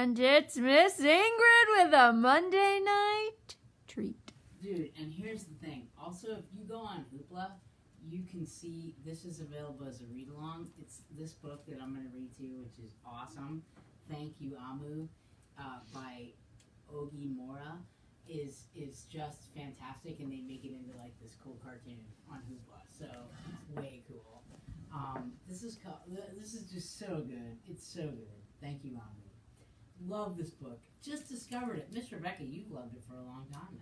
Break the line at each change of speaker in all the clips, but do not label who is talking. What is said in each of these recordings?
And it's Miss Ingrid with a Monday night treat.
Dude, and here's the thing. Also, if you go on Hoopla, you can see this is available as a read-along. It's this book that I'm going to read to you, which is awesome. Thank You, Amu, by Ogi Mora, is just fantastic, and they make it into like this cool cartoon on Hoopla. So it's way cool. This is just so good. It's so good. Thank you, Amu. Love this book. Just discovered it. Miss Rebecca, you've loved it for a long time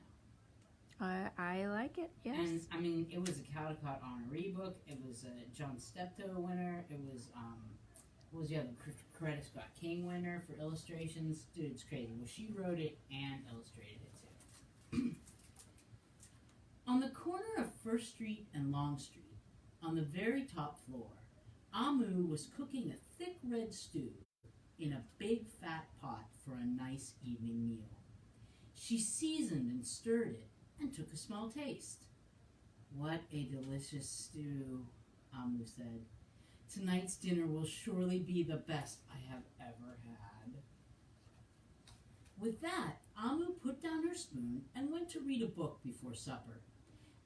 now.
I like it, yes.
And, I mean, it was a Caldecott honoree book. It was a John Steptoe winner. It was, what was the other? Coretta Scott King winner for illustrations. Dude, it's crazy. Well, she wrote it and illustrated it, too. On the corner of First Street and Long Street, on the very top floor, Amu was cooking a thick red stew in a big fat pot for a nice evening meal. She seasoned and stirred it and took a small taste. "What a delicious stew," Amu said. "Tonight's dinner will surely be the best I have ever had." With that, Amu put down her spoon and went to read a book before supper.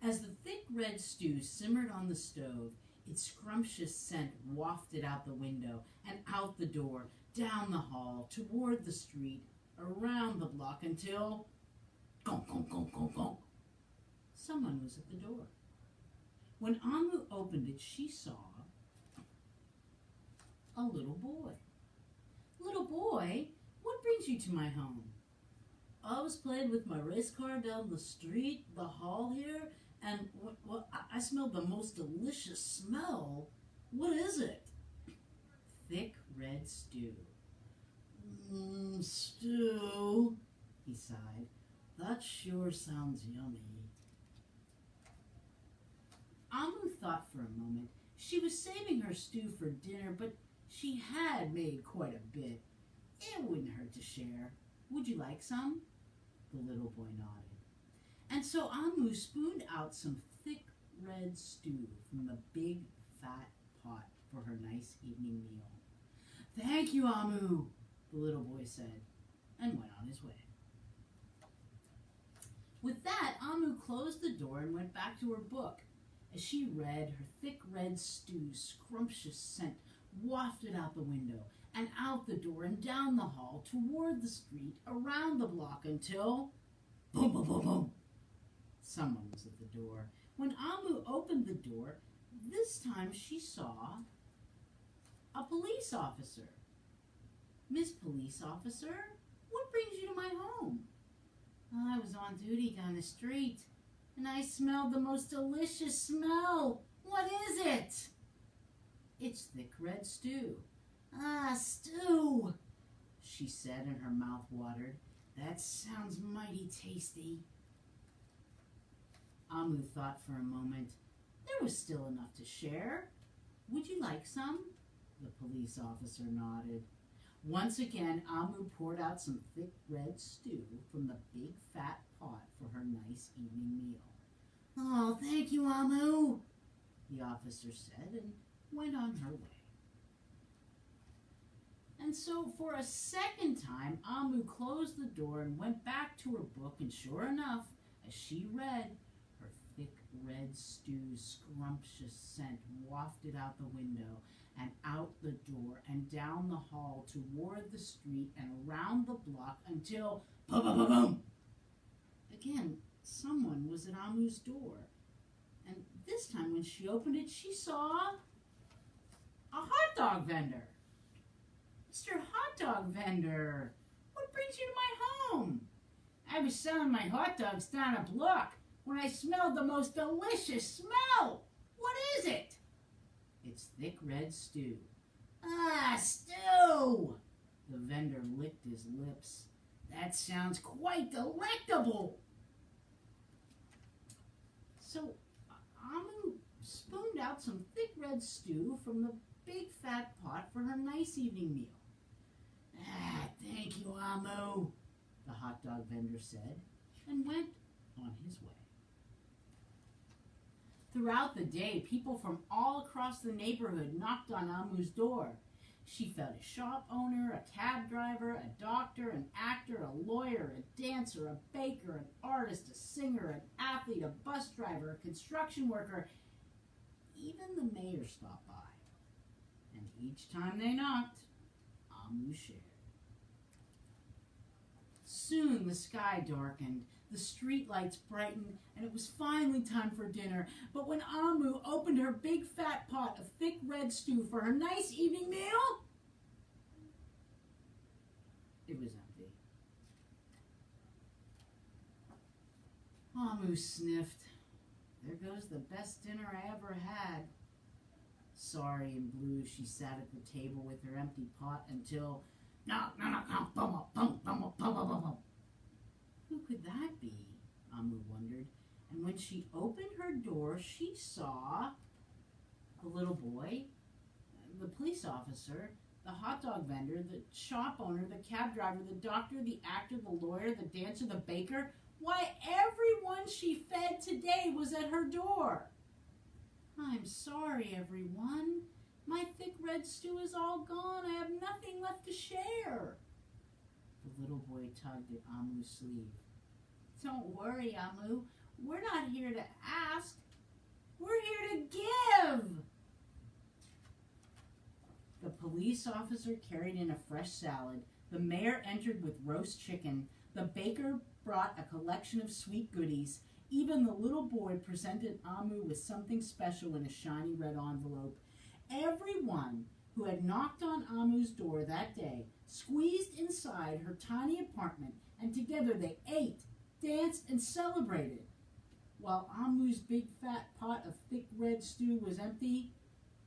As the thick red stew simmered on the stove, its scrumptious scent wafted out the window and out the door, down the hall, toward the street, around the block until... Gonk, gonk, gonk, gonk, gonk. Someone was at the door. When Amu opened it, she saw a little boy. "Little boy, what brings you to my home?" "I was playing with my race car down the street, the hall here, and I smelled the most delicious smell. What is it?" "Thick red stew." Stew," he sighed. "That sure sounds yummy." Amu thought for a moment. She was saving her stew for dinner, but she had made quite a bit. It wouldn't hurt to share. "Would you like some?" The little boy nodded. And so Amu spooned out some thick red stew from the big fat pot for her nice evening meal. "Thank you, Amu," the little boy said, and went on his way. With that, Amu closed the door and went back to her book. As she read, her thick red stew's scrumptious scent wafted out the window and out the door and down the hall, toward the street, around the block, until... Boom, boom, boom, boom. Someone was at the door. When Amu opened the door, this time she saw a police officer. "Miss Police Officer, what brings you to my home?" "I was on duty down the street, and I smelled the most delicious smell. What is it?" "It's thick red stew." "Ah, stew," she said, and her mouth watered. "That sounds mighty tasty." Amu thought for a moment. There was still enough to share. "Would you like some?" The police officer nodded. Once again, Amu poured out some thick red stew from the big fat pot for her nice evening meal. "Oh, thank you, Amu," the officer said, and went on her way. And so, for a second time, Amu closed the door and went back to her book, and sure enough, as she read, her thick red stew's scrumptious scent wafted out the window and out the door and down the hall toward the street and around the block until... Boom, boom, boom, boom! Again, someone was at Amu's door. And this time when she opened it, she saw a hot dog vendor. "Mr. Hot Dog Vendor, what brings you to my home?" "I was selling my hot dogs down a block when I smelled the most delicious smell. What is it?" "It's thick red stew." "Ah, stew!" The vendor licked his lips. "That sounds quite delectable." So Amu spooned out some thick red stew from the big fat pot for her nice evening meal. "Ah, thank you, Amu," the hot dog vendor said, and went on his way. Throughout the day, people from all across the neighborhood knocked on Amu's door. She fed a shop owner, a cab driver, a doctor, an actor, a lawyer, a dancer, a baker, an artist, a singer, an athlete, a bus driver, a construction worker. Even the mayor stopped by. And each time they knocked, Amu shared. Soon the sky darkened, the street lights brightened, and it was finally time for dinner. But when Amu opened her big fat pot of thick red stew for her nice evening meal, it was empty. Amu sniffed. There goes the best dinner I ever had. Sorry and blue, she sat at the table with her empty pot until who could that be? Amu wondered. And when she opened her door, she saw a little boy, the police officer, the hot dog vendor, the shop owner, the cab driver, the doctor, the actor, the lawyer, the dancer, the baker. Why, everyone she fed today was at her door. I'm sorry, everyone. My thick red stew is all gone. I have nothing left to share. The little boy tugged at Amu's sleeve. Don't worry, Amu. We're not here to ask. We're here to give. The police officer carried in a fresh salad. The mayor entered with roast chicken. The baker brought a collection of sweet goodies. Even the little boy presented Amu with something special in a shiny red envelope. Everyone who had knocked on Amu's door that day squeezed inside her tiny apartment, and together they ate, danced, and celebrated. While Amu's big fat pot of thick red stew was empty,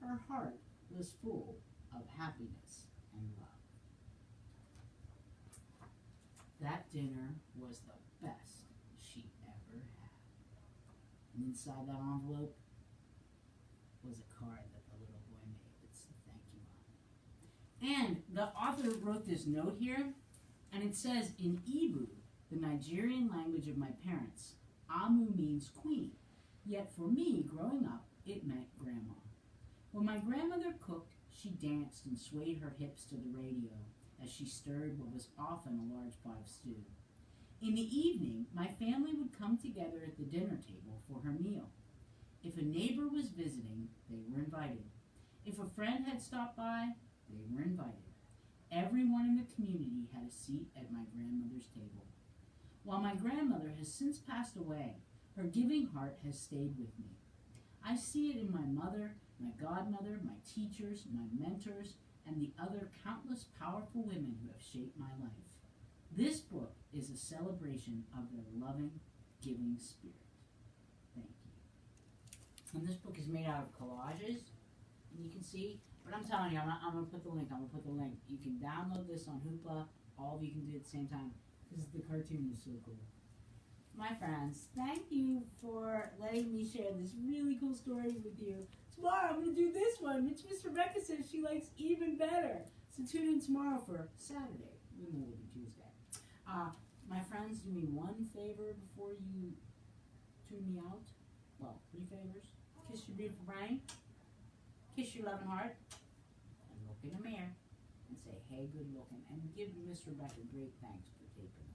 her heart was full of happiness and love. That dinner was the best she ever had. And inside that envelope was a card that the little boy made that said, "Thank you, Mom." And the author wrote this note here, and it says, in Igbo, the Nigerian language of my parents, Amu means queen. Yet for me, growing up, it meant grandma. When my grandmother cooked, she danced and swayed her hips to the radio as she stirred what was often a large pot of stew. In the evening, my family would come together at the dinner table for her meal. If a neighbor was visiting, they were invited. If a friend had stopped by, they were invited. Everyone in the community had a seat at my grandmother's table. While my grandmother has since passed away, her giving heart has stayed with me. I see it in my mother, my godmother, my teachers, my mentors, and the other countless powerful women who have shaped my life. This book is a celebration of their loving, giving spirit. Thank you. And this book is made out of collages, and you can see, but I'm telling you, I'm going to put the link. You can download this on Hoopla. All of you can do it at the same time, because the cartoon is so cool. My friends, thank you for letting me share this really cool story with you. Tomorrow I'm going to do this one, which Miss Rebecca says she likes even better. So tune in tomorrow for Saturday. We know it'll be Tuesday. My friends, do me one favor before you tune me out. Well, 3 favors. Kiss your beautiful brain. Kiss your loving heart. And look in the mirror and say, hey, good looking. And give Miss Rebecca great thanks for taping.